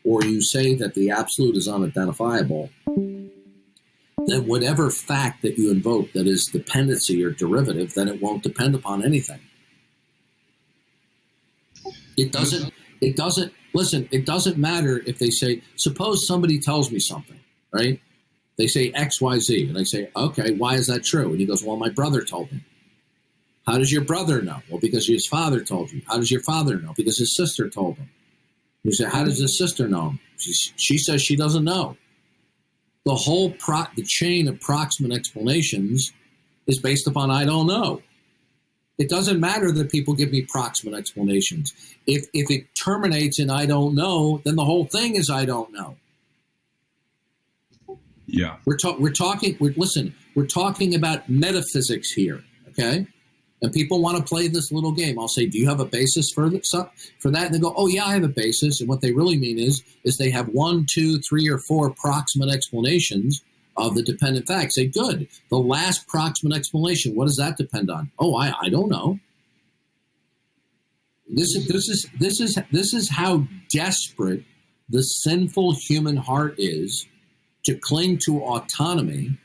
or you say that the absolute is unidentifiable, then whatever fact that you invoke that is dependency or derivative, then it won't depend upon anything. It doesn't, listen, it doesn't matter if they say, suppose somebody tells me something, right? They say X, Y, Z, and I say, okay, why is that true? And he goes, well, my brother told me. How does your brother know? Well, because his father told you. How does your father know? Because his sister told him. You say, how does his sister know him? She says she doesn't know. The whole the chain of proximate explanations is based upon I don't know. It doesn't matter that people give me proximate explanations. If it terminates in I don't know, then the whole thing is I don't know. Yeah. We're talking about metaphysics here, okay? And people want to play this little game. I'll say, do you have a basis for that? And they go, oh, yeah, I have a basis. And what they really mean is they have 1, 2, 3, or 4 proximate explanations of the dependent facts. Say, good. The last proximate explanation, what does that depend on? Oh, I don't know. This is how desperate the sinful human heart is to cling to autonomy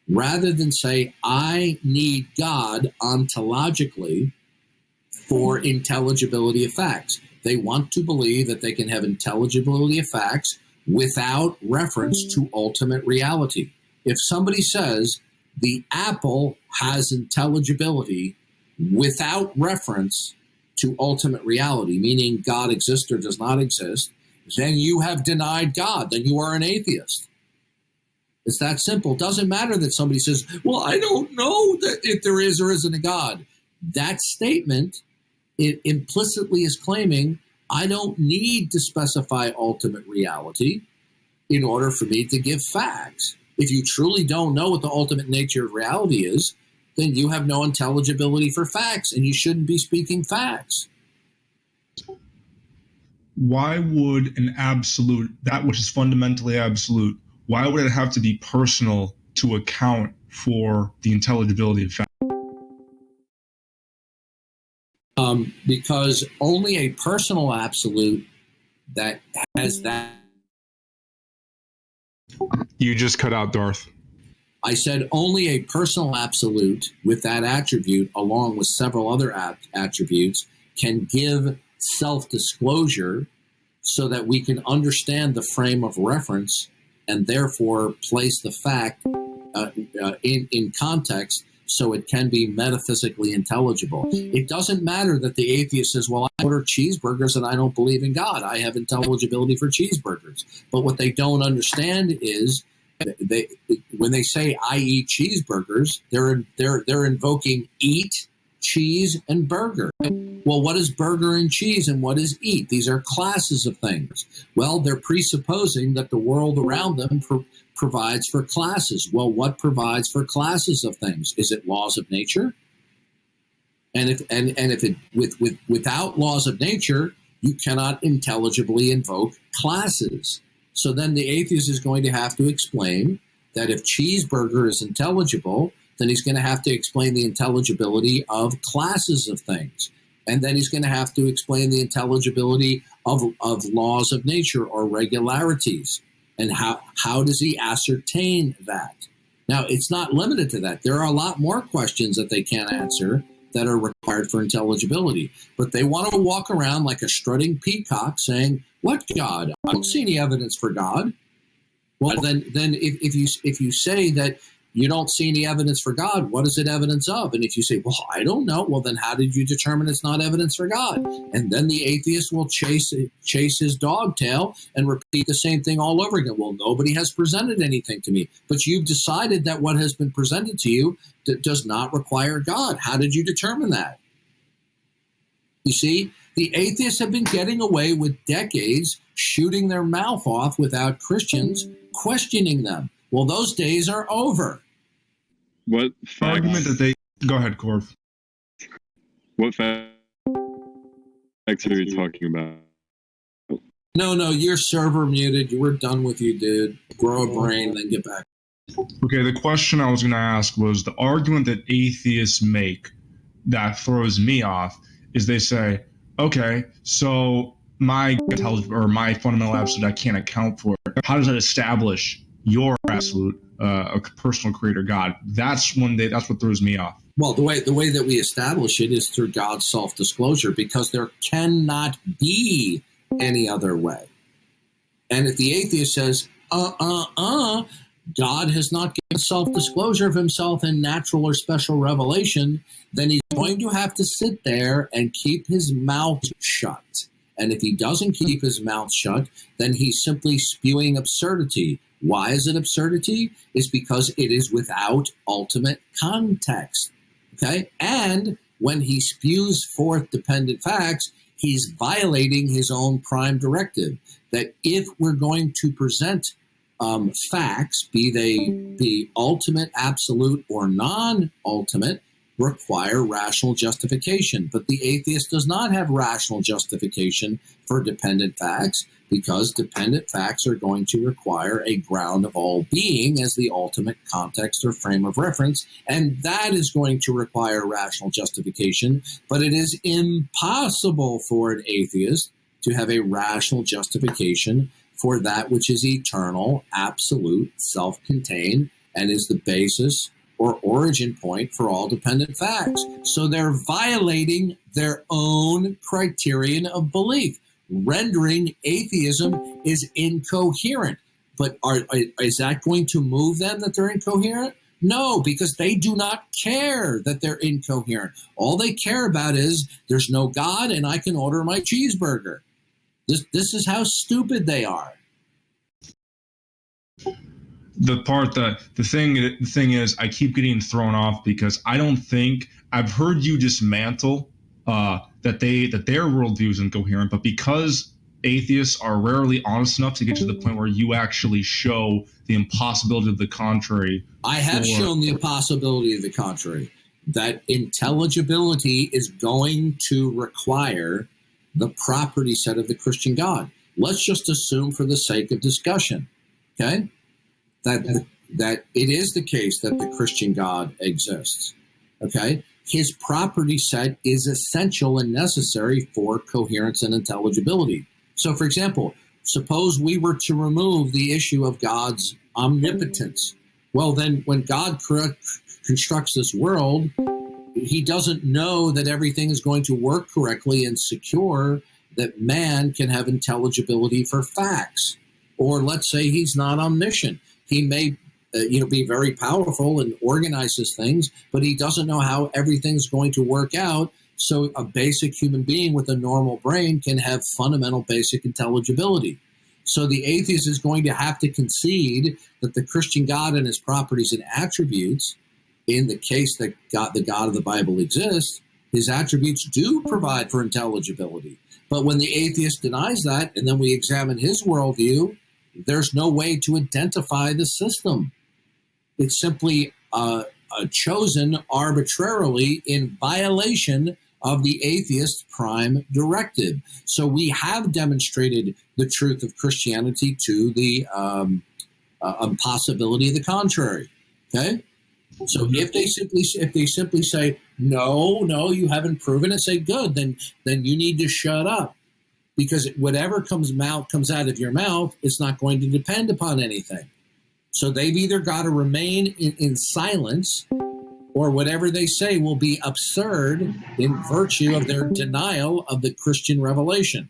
rather than say, I need God ontologically for intelligibility of facts. They want to believe that they can have intelligibility of facts without reference to ultimate reality. If somebody says the apple has intelligibility without reference to ultimate reality, meaning God exists or does not exist, then you have denied God. Then you are an atheist. It's that simple. It doesn't matter that somebody says, well, I don't know that if there is or isn't a God. That statement, it implicitly is claiming I don't need to specify ultimate reality in order for me to give facts. If you truly don't know what the ultimate nature of reality is, then you have no intelligibility for facts, and you shouldn't be speaking facts. Why would an absolute, that which is fundamentally absolute, why would it have to be personal to account for the intelligibility of facts? Because only a personal absolute that has that. You just cut out, Darth. I said only a personal absolute with that attribute, along with several other attributes, can give self-disclosure so that we can understand the frame of reference and therefore place the fact in context so it can be metaphysically intelligible. It doesn't matter that the atheist says, well, I order cheeseburgers and I don't believe in God. I have intelligibility for cheeseburgers. But what they don't understand is when they say I eat cheeseburgers, they're invoking eat, cheese, and burger. Well, what is burger and cheese and what is eat? These are classes of things. Well, they're presupposing that the world around them provides for classes. Well, what provides for classes of things? Is it laws of nature? And without laws of nature, you cannot intelligibly invoke classes. So then the atheist is going to have to explain that if cheeseburger is intelligible, then he's going to have to explain the intelligibility of classes of things. And then he's going to have to explain the intelligibility of laws of nature or regularities. And how does he ascertain that? Now, it's not limited to that. There are a lot more questions that they can't answer that are required for intelligibility. But they want to walk around like a strutting peacock saying, what God? I don't see any evidence for God. Well, then if you say that you don't see any evidence for God, what is it evidence of? And if you say, well, I don't know, well, then how did you determine it's not evidence for God? And then the atheist will chase his dog tail and repeat the same thing all over again. Well, nobody has presented anything to me, but you've decided that what has been presented to you does not require God. How did you determine that? You see, the atheists have been getting away with decades shooting their mouth off without Christians questioning them. Well, those days are over. What argument that they go ahead, Corv? What facts are you talking about? No, your server muted. We're done with you, dude. Grow a brain, then get back. Okay, the question I was going to ask was the argument that atheists make that throws me off is they say, okay, so my intelligence or my fundamental absolute I can't account for, how does that establish your absolute a personal creator God? That's what throws me off. Well, the way that we establish it is through God's self-disclosure, because there cannot be any other way. And if the atheist says, God has not given self-disclosure of himself in natural or special revelation, then he's going to have to sit there and keep his mouth shut. And if he doesn't keep his mouth shut, then he's simply spewing absurdity. Why is it absurdity? It's because it is without ultimate context. Okay? And when he spews forth dependent facts, he's violating his own prime directive, that if we're going to present facts, be they ultimate, absolute, or non-ultimate, require rational justification. But the atheist does not have rational justification for dependent facts, because dependent facts are going to require a ground of all being as the ultimate context or frame of reference, and that is going to require rational justification. But it is impossible for an atheist to have a rational justification for that which is eternal, absolute, self-contained, and is the basis or origin point for all dependent facts. So they're violating their own criterion of belief, rendering atheism is incoherent. But is that going to move them that they're incoherent? No, because they do not care that they're incoherent. All they care about is there's no God and I can order my cheeseburger. This is how stupid they are. The thing is, I keep getting thrown off because I don't think I've heard you dismantle that their worldview is incoherent, but because atheists are rarely honest enough to get to the point where you actually show the impossibility of the contrary. I have shown the impossibility of the contrary, that intelligibility is going to require the property set of the Christian God. Let's just assume for the sake of discussion, okay, that it is the case that the Christian God exists, okay? His property set is essential and necessary for coherence and intelligibility. So, for example, suppose we were to remove the issue of God's omnipotence. Well, then when God constructs this world, he doesn't know that everything is going to work correctly and secure, that man can have intelligibility for facts. Or let's say he's not omniscient. He may be very powerful and organizes things, but he doesn't know how everything's going to work out. So a basic human being with a normal brain can have fundamental basic intelligibility. So the atheist is going to have to concede that the Christian God and his properties and attributes, in the case that the God of the Bible exists, his attributes do provide for intelligibility. But when the atheist denies that, and then we examine his worldview, there's no way to identify the system. It's simply chosen arbitrarily in violation of the atheist's prime directive. So we have demonstrated the truth of Christianity to the impossibility of the contrary. Okay, so if they simply say no, you haven't proven it, say good, then you need to shut up, because whatever comes out of your mouth, it's not going to depend upon anything. So they've either got to remain in silence, or whatever they say will be absurd in virtue of their denial of the Christian revelation.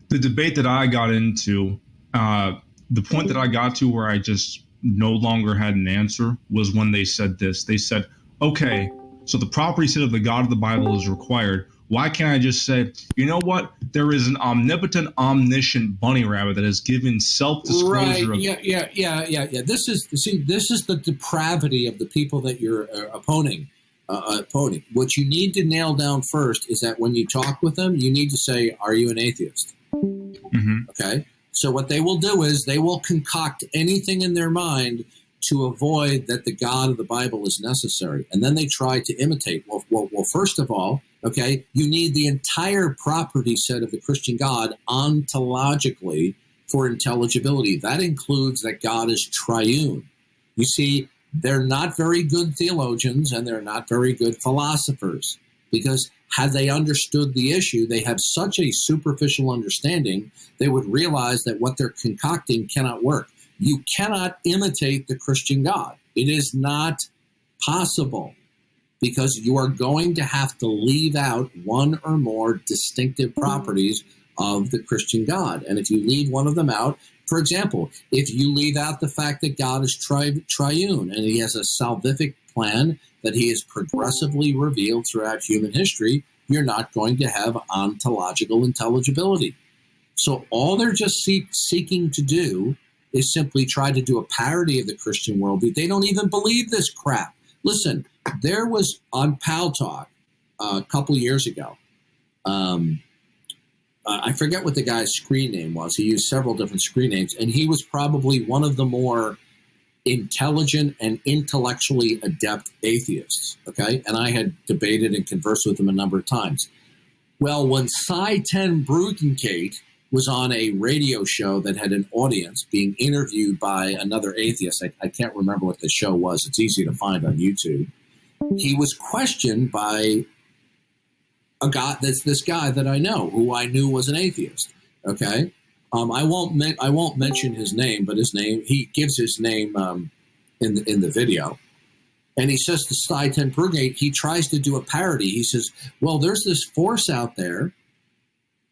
The debate that I got into, the point that I got to where I just no longer had an answer, was when they said this. They said, okay, so the property set of the God of the Bible is required. Why can't I just say, you know what? There is an omnipotent, omniscient bunny rabbit that has given self-disclosure. Right? Yeah. This is the depravity of the people that you're opposing. What you need to nail down first is that when you talk with them, you need to say, "Are you an atheist?" Mm-hmm. Okay. So what they will do is they will concoct anything in their mind to avoid that the God of the Bible is necessary, and then they try to imitate. Well, first of all, okay, you need the entire property set of the Christian God ontologically for intelligibility. That includes that God is triune. You see, they're not very good theologians and they're not very good philosophers, because had they understood the issue, they have such a superficial understanding, they would realize that what they're concocting cannot work. You cannot imitate the Christian God. It is not possible, because you are going to have to leave out one or more distinctive properties of the Christian God. And if you leave one of them out, for example, if you leave out the fact that God is triune and he has a salvific plan that he has progressively revealed throughout human history, you're not going to have ontological intelligibility. So all they're just seeking to do is simply try to do a parody of the Christian worldview. They don't even believe this crap. Listen, there was on Pal Talk a couple years ago, I forget what the guy's screen name was. He used several different screen names, and he was probably one of the more intelligent and intellectually adept atheists, okay? And I had debated and conversed with him a number of times. Well, when Cy 10 Bruggencate was on a radio show that had an audience being interviewed by another atheist, I can't remember what the show was. It's easy to find on YouTube. He was questioned by this guy that I know, who I knew was an atheist, okay? I won't mention his name, but he gives his name in the video. And he says to Cy 10 Bruggencate, he tries to do a parody. He says, well, there's this force out there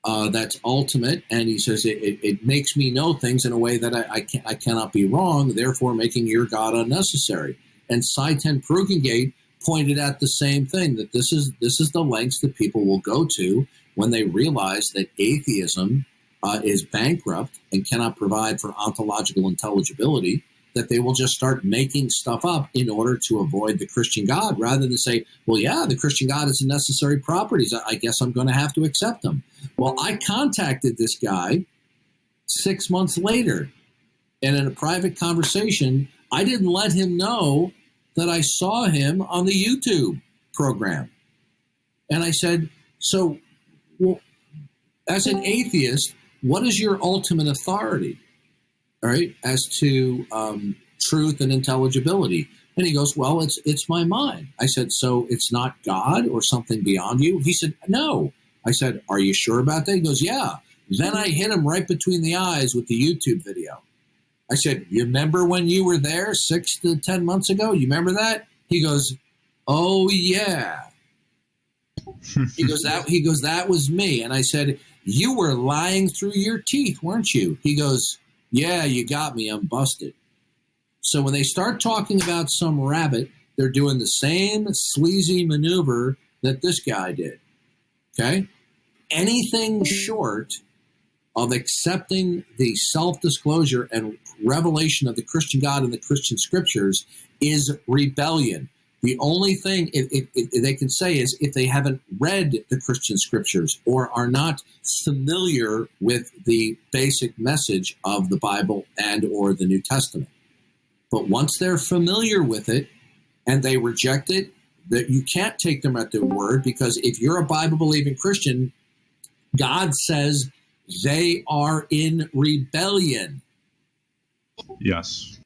that's ultimate, and he says it makes me know things in a way that I cannot be wrong, therefore making your God unnecessary. And Cy 10 Bruggencate pointed out the same thing, that this is the lengths that people will go to when they realize that atheism is bankrupt and cannot provide for ontological intelligibility, that they will just start making stuff up in order to avoid the Christian God, rather than say, well, yeah, the Christian God has necessary properties. I guess I'm going to have to accept them. Well, I contacted this guy 6 months later, and in a private conversation, I didn't let him know that I saw him on the YouTube program. And I said, so, well, as an atheist, what is your ultimate authority, all right, as to truth and intelligibility? And he goes, well, it's my mind. I said, so it's not God or something beyond you? He said, no. I said, are you sure about that? He goes, yeah. Then I hit him right between the eyes with the YouTube video. I said, you remember when you were there 6 to 10 months ago? You remember that? He goes, oh, yeah. He goes, that was me. And I said, you were lying through your teeth, weren't you? He goes, yeah, you got me. I'm busted. So when they start talking about some rabbit, they're doing the same sleazy maneuver that this guy did. Okay? Anything short of accepting the self-disclosure and revelation of the Christian God and the Christian scriptures is rebellion. The only thing they can say is if they haven't read the Christian scriptures or are not familiar with the basic message of the Bible and or the New Testament. But once they're familiar with it and they reject it, that you can't take them at their word, because if you're a Bible-believing Christian, God says they are in rebellion. Yes.